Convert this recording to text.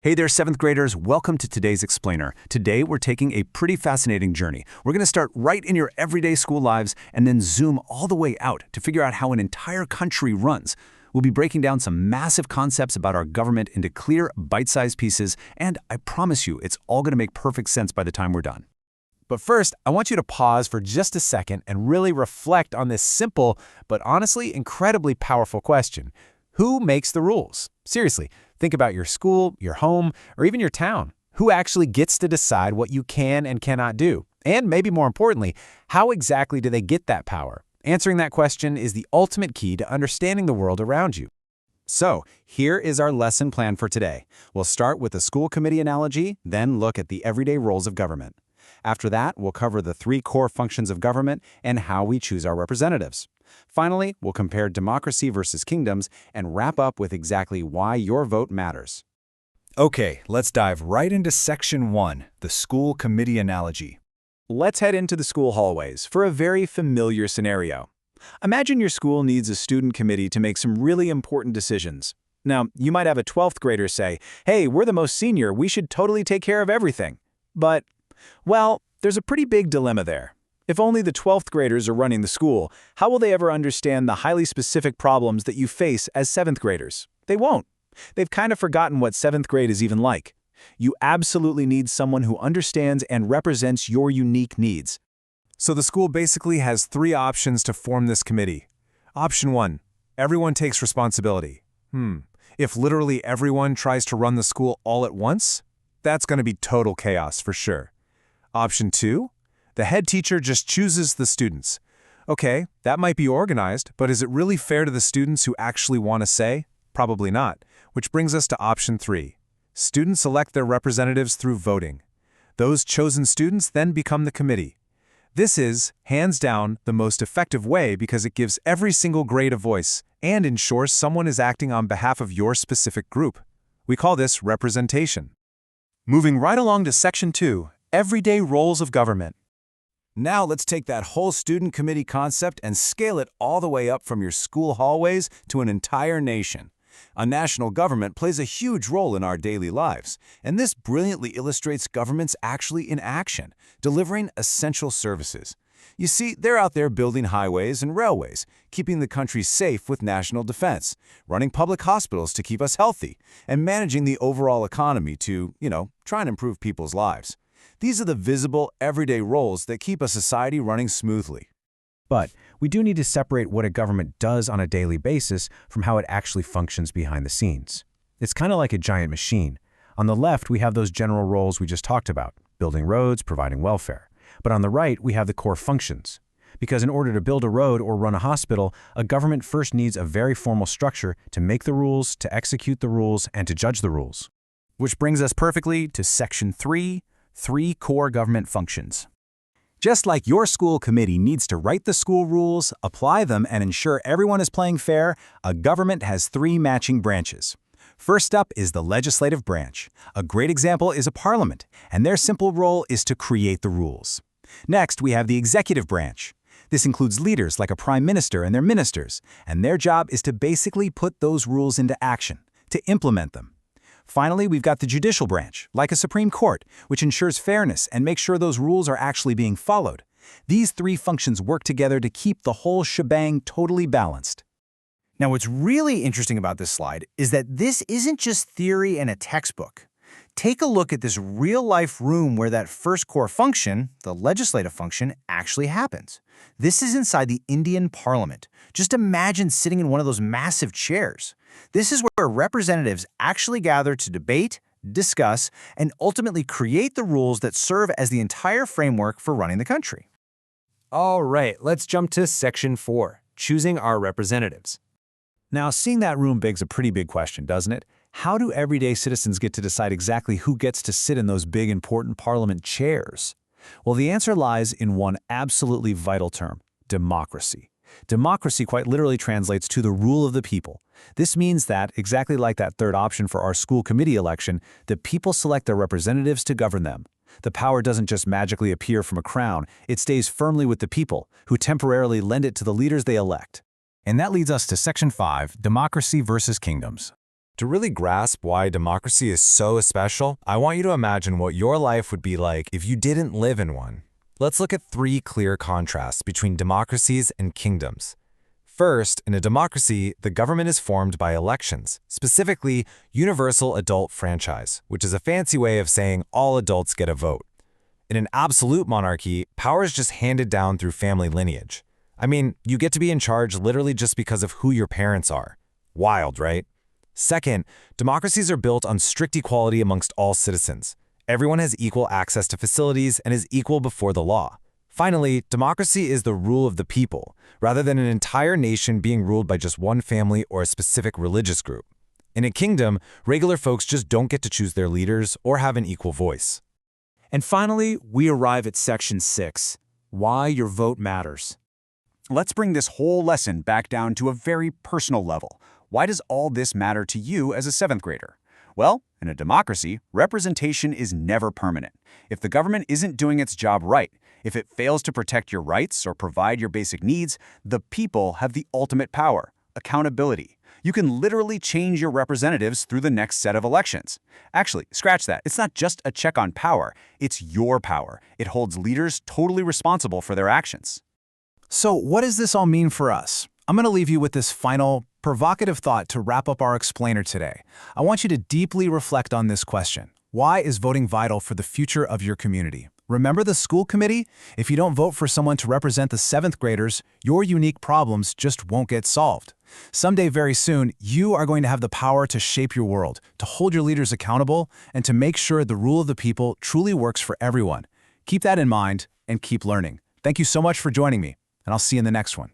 Hey there, 7th graders. Welcome to today's Explainer. Today, we're taking a pretty fascinating journey. We're going to start right in your everyday school lives and then zoom all the way out to figure out how an entire country runs. We'll be breaking down some massive concepts about our government into clear, bite-sized pieces, and I promise you, it's all going to make perfect sense by the time we're done. But first, I want you to pause for just a second and really reflect on this simple, but honestly incredibly powerful question. Who makes the rules? Seriously, think about your school, your home, or even your town. Who actually gets to decide what you can and cannot do? And maybe more importantly, how exactly do they get that power? Answering that question is the ultimate key to understanding the world around you. So, here is our lesson plan for today. We'll start with the school committee analogy, then look at the everyday roles of government. After that, we'll cover the 3 core functions of government and how we choose our representatives. Finally, we'll compare democracy versus kingdoms and wrap up with exactly why your vote matters. Okay, let's dive right into Section 1, the school committee analogy. Let's head into the school hallways for a very familiar scenario. Imagine your school needs a student committee to make some really important decisions. Now, you might have a 12th grader say, "Hey, we're the most senior, we should totally take care of everything." But, well, there's a pretty big dilemma there. If only the 12th graders are running the school, how will they ever understand the highly specific problems that you face as 7th graders? They won't. They've kind of forgotten what 7th grade is even like. You absolutely need someone who understands and represents your unique needs. So the school basically has 3 options to form this committee. Option 1, everyone takes responsibility. If literally everyone tries to run the school all at once, that's going to be total chaos for sure. Option 2, the head teacher just chooses the students. Okay, that might be organized, but is it really fair to the students who actually want to say? Probably not. Which brings us to option 3. Students elect their representatives through voting. Those chosen students then become the committee. This is, hands down, the most effective way because it gives every single grade a voice and ensures someone is acting on behalf of your specific group. We call this representation. Moving right along to Section 2, everyday roles of government. Now let's take that whole student committee concept and scale it all the way up from your school hallways to an entire nation. A national government plays a huge role in our daily lives, and this brilliantly illustrates governments actually in action, delivering essential services. You see, they're out there building highways and railways, keeping the country safe with national defense, running public hospitals to keep us healthy, and managing the overall economy to, try and improve people's lives. These are the visible, everyday roles that keep a society running smoothly. But we do need to separate what a government does on a daily basis from how it actually functions behind the scenes. It's kind of like a giant machine. On the left, we have those general roles we just talked about, building roads, providing welfare. But on the right, we have the core functions. Because in order to build a road or run a hospital, a government first needs a very formal structure to make the rules, to execute the rules, and to judge the rules. Which brings us perfectly to Section 3, 3 core government functions. Just like your school committee needs to write the school rules, apply them, and ensure everyone is playing fair, a government has 3 matching branches. First up is the legislative branch. A great example is a parliament, and their simple role is to create the rules. Next, we have the executive branch. This includes leaders like a prime minister and their ministers, and their job is to basically put those rules into action, to implement them. Finally, we've got the judicial branch, like a Supreme Court, which ensures fairness and makes sure those rules are actually being followed. These 3 functions work together to keep the whole shebang totally balanced. Now, what's really interesting about this slide is that this isn't just theory in a textbook. Take a look at this real-life room where that first core function, the legislative function, actually happens. This is inside the Indian Parliament. Just imagine sitting in one of those massive chairs. This is where representatives actually gather to debate, discuss, and ultimately create the rules that serve as the entire framework for running the country. All right, let's jump to Section 4, choosing our representatives. Now, seeing that room begs a pretty big question, doesn't it? How do everyday citizens get to decide exactly who gets to sit in those big, important parliament chairs? Well, the answer lies in one absolutely vital term: democracy. Democracy quite literally translates to the rule of the people. This means that, exactly like that third option for our school committee election, the people select their representatives to govern them. The power doesn't just magically appear from a crown, it stays firmly with the people, who temporarily lend it to the leaders they elect. And that leads us to Section 5, democracy versus kingdoms. To really grasp why democracy is so special, I want you to imagine what your life would be like if you didn't live in one. Let's look at 3 clear contrasts between democracies and kingdoms. First, in a democracy, the government is formed by elections, specifically universal adult franchise, which is a fancy way of saying all adults get a vote. In an absolute monarchy, power is just handed down through family lineage. I mean, you get to be in charge literally just because of who your parents are. Wild, right? Second, democracies are built on strict equality amongst all citizens. Everyone has equal access to facilities and is equal before the law. Finally, democracy is the rule of the people, rather than an entire nation being ruled by just one family or a specific religious group. In a kingdom, regular folks just don't get to choose their leaders or have an equal voice. And finally, we arrive at Section 6, Why Your Vote Matters. Let's bring this whole lesson back down to a very personal level. Why does all this matter to you as a 7th grader? Well, in a democracy, representation is never permanent. If the government isn't doing its job right, if it fails to protect your rights or provide your basic needs, the people have the ultimate power, accountability. You can literally change your representatives through the next set of elections. Actually, scratch that. It's not just a check on power. It's your power. It holds leaders totally responsible for their actions. So what does this all mean for us? I'm going to leave you with this final, provocative thought to wrap up our explainer today. I want you to deeply reflect on this question. Why is voting vital for the future of your community? Remember the school committee? If you don't vote for someone to represent the 7th graders, your unique problems just won't get solved. Someday very soon, you are going to have the power to shape your world, to hold your leaders accountable, and to make sure the rule of the people truly works for everyone. Keep that in mind and keep learning. Thank you so much for joining me, and I'll see you in the next one.